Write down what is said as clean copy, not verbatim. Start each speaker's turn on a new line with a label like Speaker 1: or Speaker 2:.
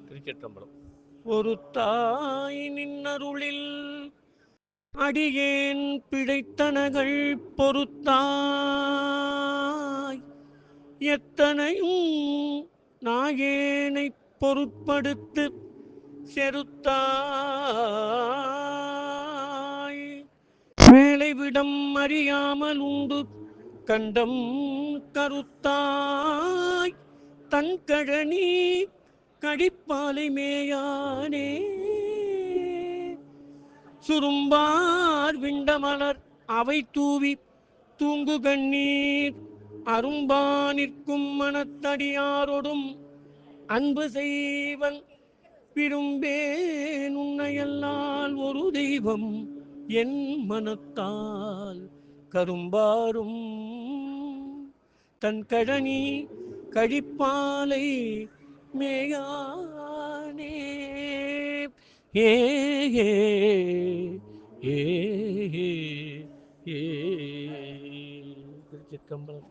Speaker 1: திருச்சிற்றம்பலம்.
Speaker 2: ஒரு தாய் நின்னருளில் அடியேன் பிழைத்தனகள் பொறுத்தாய் எத்தனையும் நாயேனை பொருட்படுத்து செருத்தாய் வேலைவிடம் அறியாமல் உண்டு கண்டம் கருத்தாய் தன் கழனி கடிப்பாலை மேயானே சுரும்பார் விண்டமலர் அவை தூவி தூங்கு கண்ணீர் அரும்பா நிற்கும் மனத்தடியாரோடும் அன்பு செய்வன் விரும்பேன் உன்னையல்லால் ஒரு தெய்வம் என் மனத்தால் கரும்பாரும் தன் கழனி கழிப்பாலை மேயானே ஏ ஏ ஏ ஏ திருச்சிற்றம்பலம்.